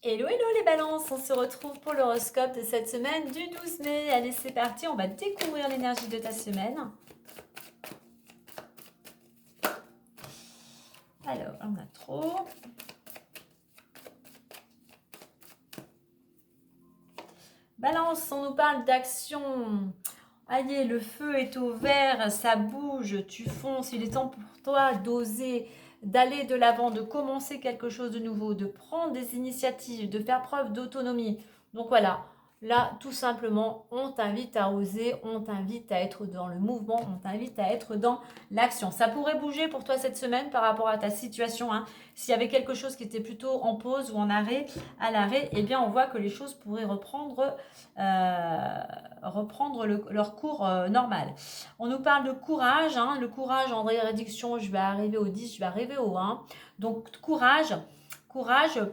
Hello, hello les balances, on se retrouve pour l'horoscope de cette semaine du 12 mai. Allez, c'est parti, on va découvrir l'énergie de ta semaine. Alors, on a trop. Balance, on nous parle d'action. Allez, le feu est au vert, ça bouge, tu fonces. Il est temps pour toi d'oser, d'aller de l'avant, de commencer quelque chose de nouveau, de prendre des initiatives, de faire preuve d'autonomie. Donc voilà, là, tout simplement, on t'invite à oser, on t'invite à être dans le mouvement, on t'invite à être dans l'action. Ça pourrait bouger pour toi cette semaine par rapport à ta situation, hein. S'il y avait quelque chose qui était plutôt en pause ou en arrêt, à l'arrêt, eh bien, on voit que les choses pourraient reprendre leur cours normal. On nous parle de courage, hein, le courage en réduction, je vais arriver au 10, je vais arriver au 1. Donc courage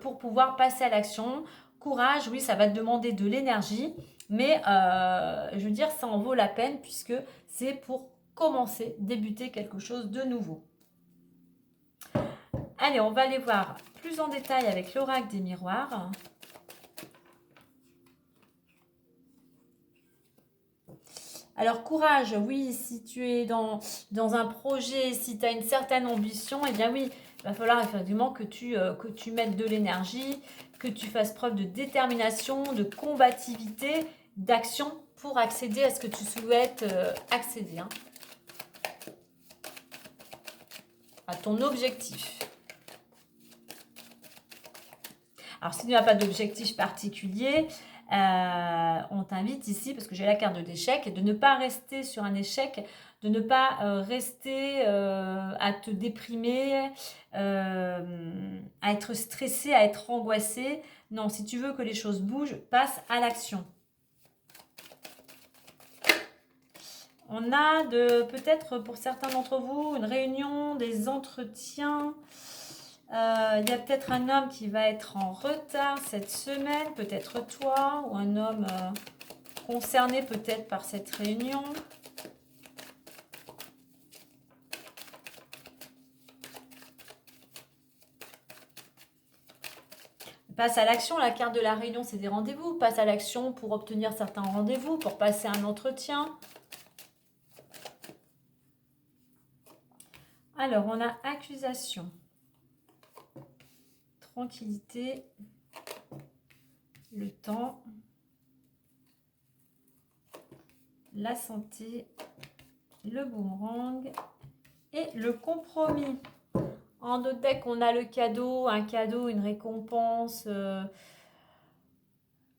pour pouvoir passer à l'action. Courage, oui, ça va te demander de l'énergie, mais je veux dire, ça en vaut la peine puisque c'est pour commencer, débuter quelque chose de nouveau. Allez, on va aller voir plus en détail avec l'oracle des miroirs. Alors courage, oui, si tu es dans un projet, si tu as une certaine ambition, eh bien oui, il va falloir effectivement que tu mettes de l'énergie, que tu fasses preuve de détermination, de combativité, d'action pour accéder à ce que tu souhaites accéder, hein, à ton objectif. Alors si tu n'as pas d'objectif particulier, on t'invite ici, parce que j'ai la carte de l'échec, de ne pas rester sur un échec, de ne pas rester à te déprimer, à être stressé, à être angoissé. Non, si tu veux que les choses bougent, passe à l'action. On a peut-être pour certains d'entre vous une réunion, des entretiens. Il y a peut-être un homme qui va être en retard cette semaine, peut-être toi, ou un homme concerné peut-être par cette réunion. Passe à l'action, la carte de la réunion, c'est des rendez-vous. Passe à l'action pour obtenir certains rendez-vous, pour passer un entretien. Alors, on a accusation, tranquillité, le temps, la santé, le boomerang et le compromis. En d'autres decks, on a le cadeau, un cadeau, une récompense, de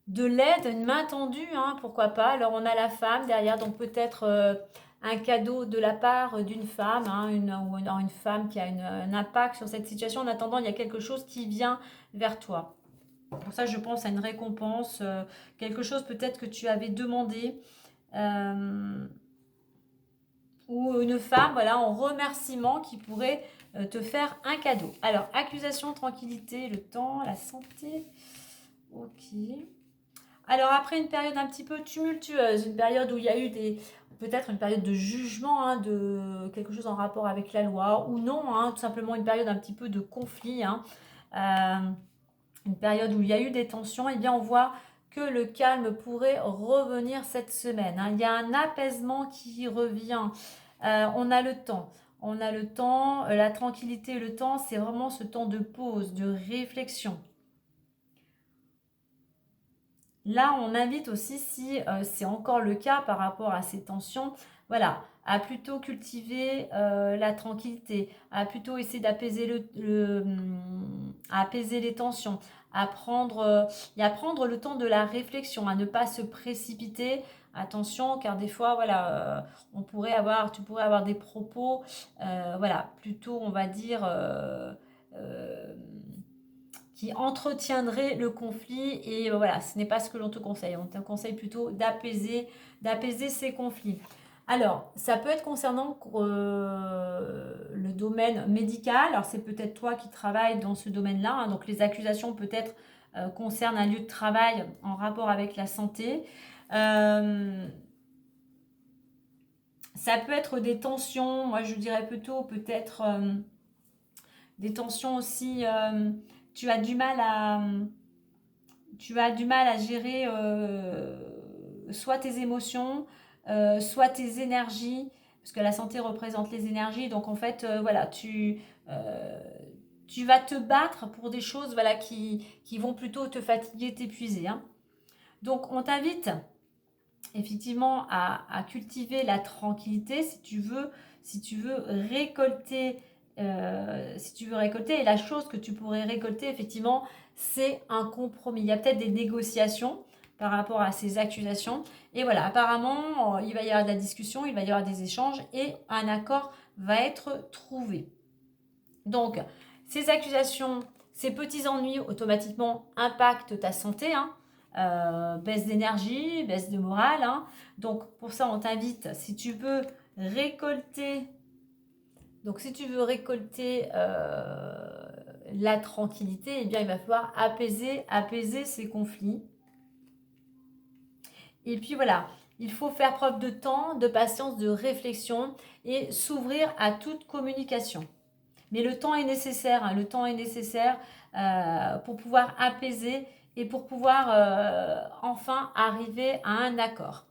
l'aide, une main tendue, hein, pourquoi pas. Alors on a la femme derrière, donc peut-être un cadeau de la part d'une femme, hein, une femme qui a un impact sur cette situation. En attendant, il y a quelque chose qui vient vers toi. Pour ça, je pense à une récompense, quelque chose peut-être que tu avais demandé. Ou une femme, voilà, en remerciement qui pourrait te faire un cadeau. Alors, accusation, tranquillité, le temps, la santé. Ok. Alors, après une période un petit peu tumultueuse, une période où il y a eu peut-être une période de jugement, hein, de quelque chose en rapport avec la loi, ou non, hein, tout simplement une période un petit peu de conflit, hein, une période où il y a eu des tensions, et bien on voit que le calme pourrait revenir cette semaine, hein. Il y a un apaisement qui revient. On a le temps. On a le temps, la tranquillité, le temps, c'est vraiment ce temps de pause, de réflexion. Là, on invite aussi, si c'est encore le cas par rapport à ces tensions, voilà, à plutôt cultiver la tranquillité, à plutôt essayer d'apaiser apaiser les tensions, et à prendre le temps de la réflexion, à ne pas se précipiter. Attention, car des fois, voilà, tu pourrais avoir des propos, voilà, plutôt, on va dire, euh, qui entretiendrait le conflit, et voilà, ce n'est pas ce que l'on te conseille. On te conseille plutôt d'apaiser ces conflits. Alors, ça peut être concernant le domaine médical. Alors, c'est peut-être toi qui travailles dans ce domaine-là, hein. Donc, les accusations peut-être concernent un lieu de travail en rapport avec la santé. Ça peut être des tensions. Moi, je dirais plutôt peut-être des tensions aussi. Tu as du mal tu as du mal à gérer soit tes émotions, soit tes énergies, parce que la santé représente les énergies. Donc en fait, voilà, tu vas te battre pour des choses voilà, qui vont plutôt te fatiguer, t'épuiser. Hein. Donc on t'invite effectivement à cultiver la tranquillité si tu veux récolter. Si tu veux récolter, et la chose que tu pourrais récolter, effectivement, c'est un compromis. Il y a peut-être des négociations par rapport à ces accusations. Et voilà, apparemment, il va y avoir de la discussion, il va y avoir des échanges et un accord va être trouvé. Donc, ces accusations, ces petits ennuis, automatiquement impactent ta santé. Hein. Baisse d'énergie, baisse de morale. Hein. Donc, pour ça, on t'invite, si tu veux récolter... Donc, si tu veux récolter la tranquillité, eh bien, il va falloir apaiser ces conflits. Et puis voilà, il faut faire preuve de temps, de patience, de réflexion et s'ouvrir à toute communication. Mais le temps est nécessaire, hein, le temps est nécessaire pour pouvoir apaiser et pour pouvoir enfin arriver à un accord.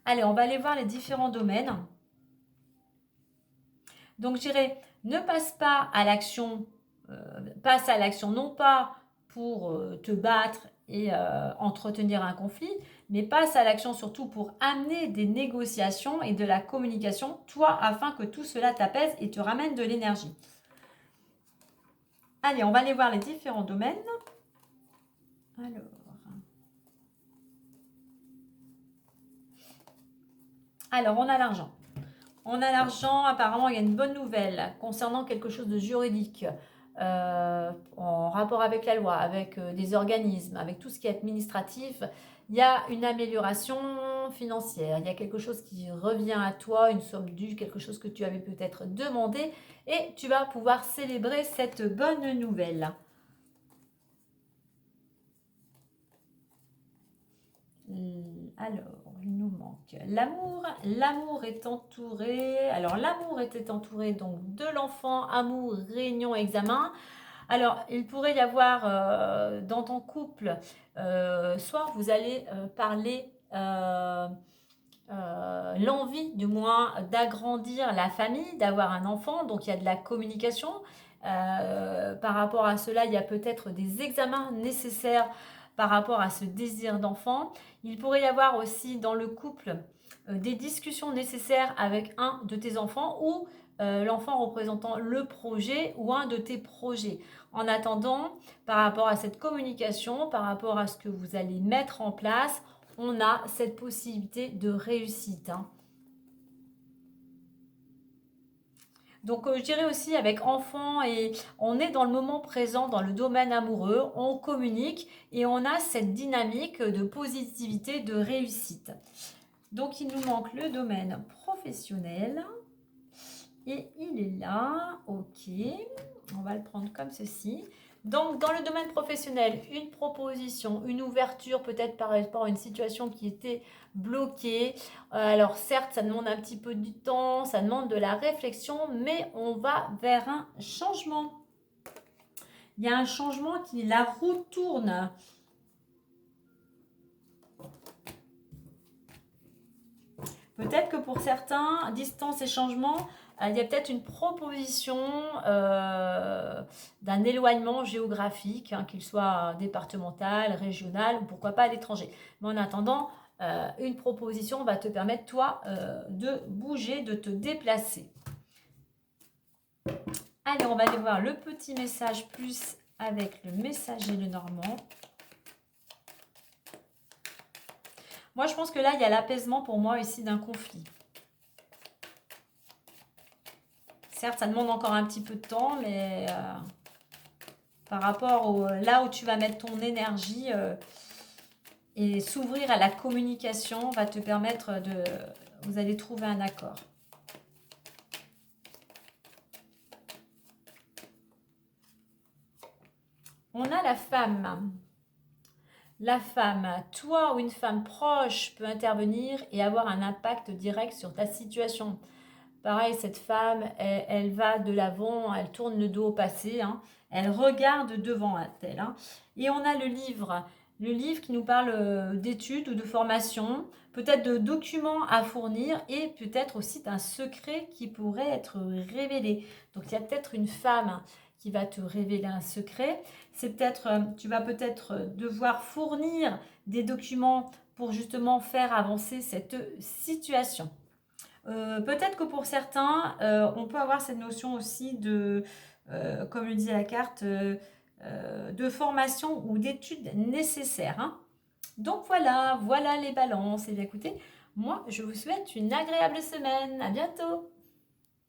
Allez, on va aller voir les différents domaines. Donc, je dirais, ne passe pas à l'action, passe à l'action non pas pour te battre et entretenir un conflit, mais passe à l'action surtout pour amener des négociations et de la communication, toi, afin que tout cela t'apaise et te ramène de l'énergie. Allez, on va aller voir les différents domaines. Alors, on a l'argent. On a l'argent, apparemment, il y a une bonne nouvelle concernant quelque chose de juridique, en rapport avec la loi, avec des organismes, avec tout ce qui est administratif. Il y a une amélioration financière, il y a quelque chose qui revient à toi, une somme due, quelque chose que tu avais peut-être demandé, et tu vas pouvoir célébrer cette bonne nouvelle. Alors, il nous manque l'amour. L'amour est entouré. Alors, l'amour était entouré donc de l'enfant, amour, réunion, examen. Alors, il pourrait y avoir dans ton couple, soit vous allez parler l'envie, du moins, d'agrandir la famille, d'avoir un enfant. Donc, il y a de la communication. Par rapport à cela, il y a peut-être des examens nécessaires par rapport à ce désir d'enfant. Il pourrait y avoir aussi dans le couple des discussions nécessaires avec un de tes enfants ou l'enfant représentant le projet ou un de tes projets. En attendant, par rapport à cette communication, par rapport à ce que vous allez mettre en place, on a cette possibilité de réussite. Hein. Donc, je dirais aussi avec enfant, et on est dans le moment présent, dans le domaine amoureux, on communique et on a cette dynamique de positivité, de réussite. Donc, il nous manque le domaine professionnel. Et il est là, ok, on va le prendre comme ceci. Donc, dans le domaine professionnel, une proposition, une ouverture peut-être par rapport à une situation qui était bloquée. Alors, certes, ça demande un petit peu du temps, ça demande de la réflexion, mais on va vers un changement. Il y a un changement qui, la roue tourne. Peut-être que pour certains, distance et changement, il y a peut-être une proposition d'un éloignement géographique, hein, qu'il soit départemental, régional ou pourquoi pas à l'étranger. Mais en attendant, une proposition va te permettre, toi, de bouger, de te déplacer. Allez, on va aller voir le petit message plus avec le messager Lenormand. Moi, je pense que là, il y a l'apaisement pour moi ici d'un conflit. Certes, ça demande encore un petit peu de temps, mais par rapport là où tu vas mettre ton énergie et s'ouvrir à la communication va te permettre de... Vous allez trouver un accord. On a la femme. La femme, toi ou une femme proche peut intervenir et avoir un impact direct sur ta situation. Pareil, cette femme, elle va de l'avant, elle tourne le dos au passé, hein, elle regarde devant elle. Hein. Et on a le livre Le livre qui nous parle d'études ou de formation, peut-être de documents à fournir et peut-être aussi d'un secret qui pourrait être révélé. Donc il y a peut-être une femme qui va te révéler un secret. C'est peut-être, tu vas peut-être devoir fournir des documents pour justement faire avancer cette situation. Peut-être que pour certains, on peut avoir cette notion aussi de, comme le disait la carte, de formation ou d'études nécessaires, hein. Donc voilà, voilà les balances. Et bien écoutez, moi je vous souhaite une agréable semaine. À bientôt.